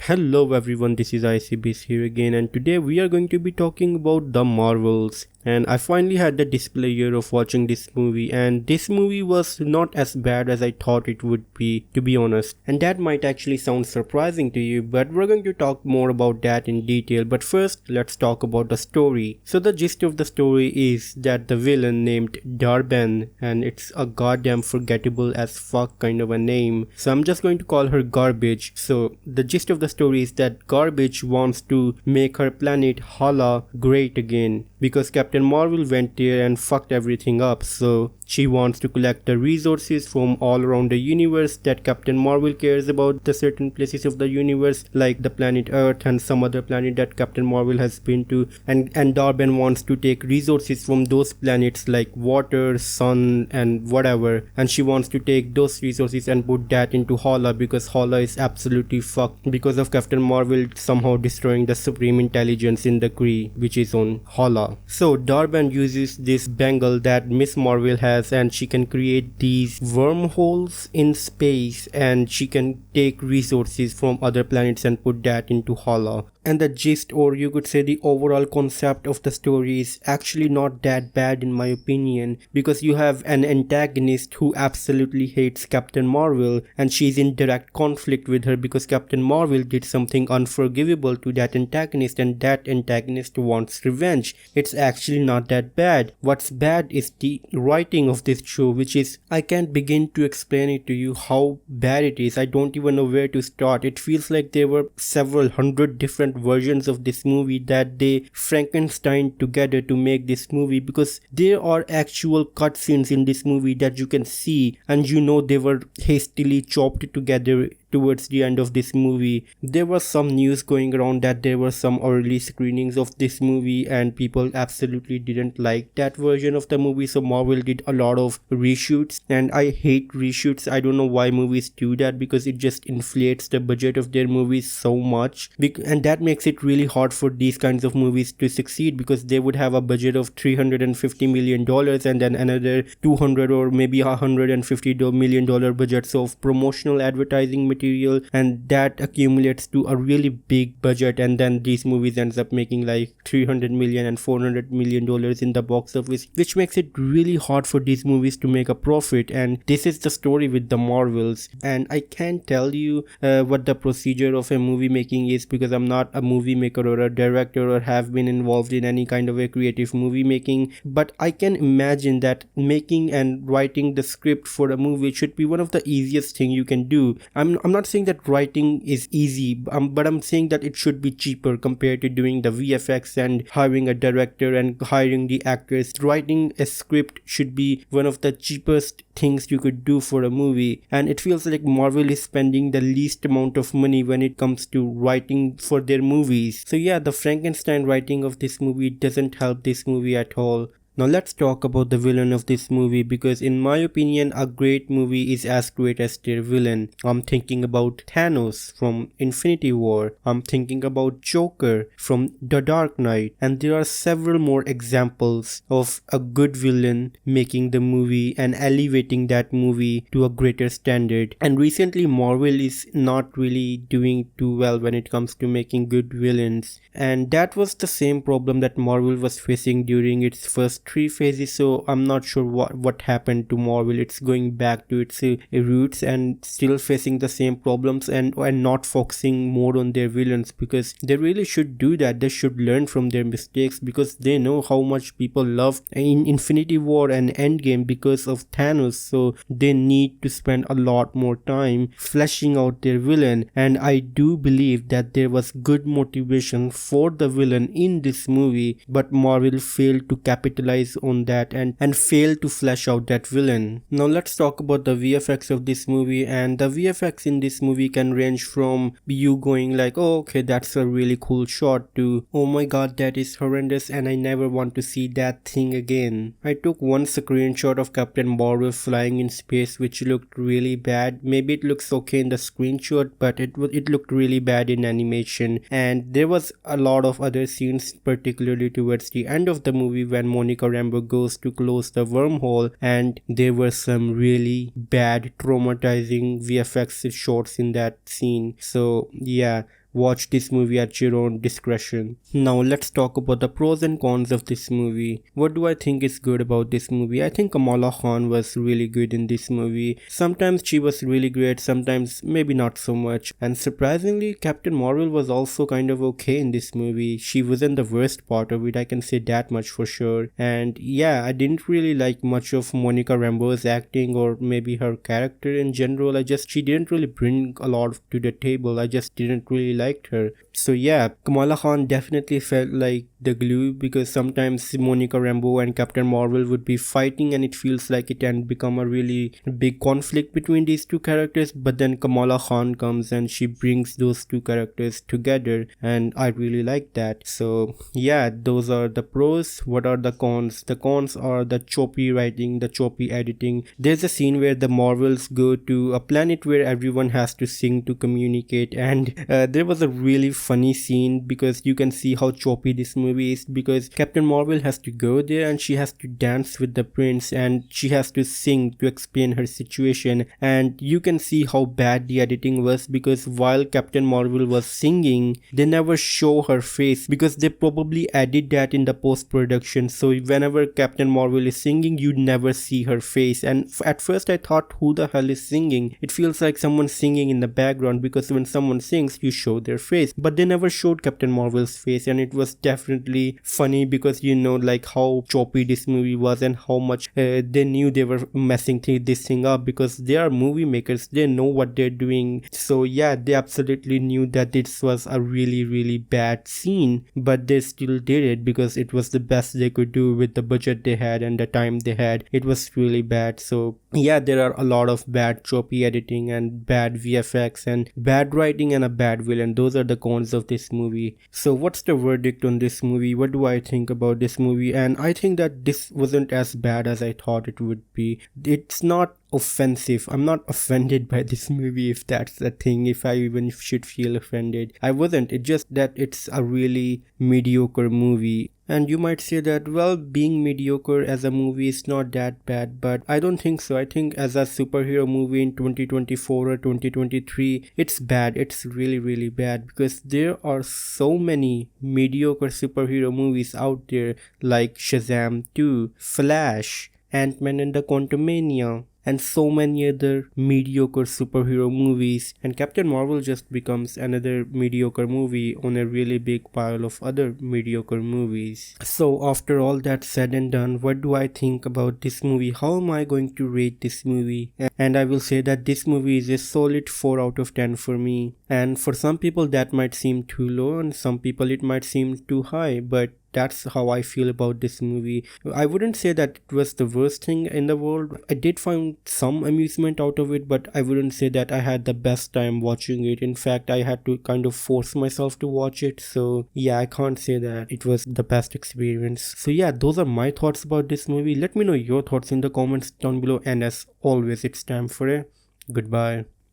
Hello everyone, this is ICBs here again, and today we are going to be talking about the Marvels. And I finally had the displeasure of watching this movie, and this movie was not as bad as I thought it would be, to be honest. And that might actually sound surprising to you, but we're going to talk more about that in detail. But first, let's talk about the story. So the gist of the story is that the villain named Darben, and it's a goddamn forgettable as fuck kind of a name, so I'm just going to call her Garbage. So the gist of the story is that Garbage wants to make her planet Hala great again, because Captain Marvel went there and fucked everything up, so she wants to collect the resources from all around the universe that Captain Marvel cares about, the certain places of the universe like the planet Earth and some other planet that Captain Marvel has been to, and Darben wants to take resources from those planets like water, sun and whatever, and she wants to take those resources and put that into Hala because Hala is absolutely fucked because of Captain Marvel somehow destroying the supreme intelligence in the Kree, which is on Hala. So Darben uses this bangle that Miss Marvel has, and she can create these wormholes in space, and she can take resources from other planets and put that into Hala. And the gist, or you could say the overall concept of the story, is actually not that bad in my opinion, because you have an antagonist who absolutely hates Captain Marvel, and she's in direct conflict with her because Captain Marvel did something unforgivable to that antagonist, and that antagonist wants revenge. It's actually not that bad. What's bad is the writing of this show, which is, I can't begin to explain it to you how bad it is. I don't even know where to start. It feels like there were several hundred different versions of this movie that they Frankenstein together to make this movie, because there are actual cutscenes in this movie that you can see, and you know they were hastily chopped together towards the end of this movie. There was some news going around that there were some early screenings of this movie and people absolutely didn't like that version of the movie, so Marvel did a lot of reshoots, and I hate reshoots. I don't know why movies do that, because it just inflates the budget of their movies so much, and that makes it really hard for these kinds of movies to succeed, because they would have a budget of $350 million and then another 200 or maybe $150 million budgets of promotional advertising material, and that accumulates to a really big budget, and then these movies ends up making like $300 million and $400 million in the box office, which makes it really hard for these movies to make a profit. And this is the story with the Marvels, and I can't tell you what the procedure of a movie making is, because I'm not a movie maker or a director or have been involved in any kind of a creative movie making, but I can imagine that making and writing the script for a movie should be one of the easiest thing you can do. I'm not saying that writing is easy, but I'm saying that it should be cheaper compared to doing the VFX and hiring a director and hiring the actors. Writing a script should be one of the cheapest things you could do for a movie, and it feels like Marvel is spending the least amount of money when it comes to writing for their movies. So yeah, the Frankenstein writing of this movie doesn't help this movie at all. Now let's talk about the villain of this movie, because in my opinion a great movie is as great as their villain. I'm thinking about Thanos from Infinity War, I'm thinking about Joker from The Dark Knight, and there are several more examples of a good villain making the movie and elevating that movie to a greater standard. And recently Marvel is not really doing too well when it comes to making good villains, and that was the same problem that Marvel was facing during its first 3 phases. So I'm not sure what happened to Marvel. It's going back to its roots and still facing the same problems, and not focusing more on their villains, because they really should do that. They should learn from their mistakes, because they know how much people love in Infinity War and Endgame because of Thanos, so they need to spend a lot more time fleshing out their villain. And I do believe that there was good motivation for the villain in this movie, but Marvel failed to capitalize on that and fail to flesh out that villain. Now let's talk about the VFX of this movie, and the VFX in this movie can range from you going like, oh okay, that's a really cool shot, to oh my god, that is horrendous and I never want to see that thing again. I took one screenshot of Captain Marvel flying in space which looked really bad. Maybe it looks okay in the screenshot, but it looked really bad in animation. And there was a lot of other scenes, particularly towards the end of the movie when Monica Rambeau goes to close the wormhole, and there were some really bad traumatizing VFX shots in that scene. So yeah, watch this movie at your own discretion. Now let's talk about the pros and cons of this movie. What do I think is good about this movie? I think Kamala Khan was really good in this movie. Sometimes she was really great, sometimes maybe not so much. And surprisingly, Captain Marvel was also kind of okay in this movie. She wasn't the worst part of it, I can say that much for sure. And yeah, I didn't really like much of Monica Rambeau's acting or maybe her character in general. She didn't really bring a lot to the table. I just didn't really like her. So yeah, Kamala Khan definitely felt like the glue, because sometimes Monica Rambeau and Captain Marvel would be fighting and it feels like it can become a really big conflict between these two characters, but then Kamala Khan comes and she brings those two characters together, and I really like that. So yeah, those are the pros. What are the cons? The cons are the choppy writing, the choppy editing. There's a scene where the Marvels go to a planet where everyone has to sing to communicate, and there was a really funny scene because you can see how choppy this movie is, because Captain Marvel has to go there and she has to dance with the prince and she has to sing to explain her situation, and you can see how bad the editing was, because while Captain Marvel was singing they never show her face, because they probably added that in the post-production. So whenever Captain Marvel is singing you never see her face, and at first I thought, who the hell is singing? It feels like someone singing in the background, because when someone sings you show their face, but they never showed Captain Marvel's face, and it was definitely funny because you know like how choppy this movie was and how much they knew they were messing this thing up, because they are movie makers, they know what they're doing. So yeah, they absolutely knew that this was a really bad scene, but they still did it because it was the best they could do with the budget they had and the time they had. It was really bad. So yeah, there are a lot of bad choppy editing and bad VFX and bad writing and a bad villain. Those are the cons of this movie. So what's the verdict on this movie? What do I think about this movie? And I think that this wasn't as bad as I thought it would be. It's not offensive. I'm not offended by this movie, if that's the thing, if I even should feel offended. I wasn't. It's just that it's a really mediocre movie. And you might say that, well, being mediocre as a movie is not that bad, but I don't think so. I think as a superhero movie in 2024 or 2023, it's bad. It's really bad, because there are so many mediocre superhero movies out there, like Shazam 2, Flash, Antman and the Quantumania, and so many other mediocre superhero movies, and Captain Marvel just becomes another mediocre movie on a really big pile of other mediocre movies. So after all that said and done, what do I think about this movie? How am I going to rate this movie? And I will say that this movie is a solid 4 out of 10 for me, and for some people that might seem too low, and some people it might seem too high, but that's how I feel about this movie. I wouldn't say that it was the worst thing in the world. I did find some amusement out of it, but I wouldn't say that I had the best time watching it. In fact, I had to kind of force myself to watch it. So yeah, I can't say that it was the best experience. So yeah, those are my thoughts about this movie. Let me know your thoughts in the comments down below, and as always, it's time for a goodbye.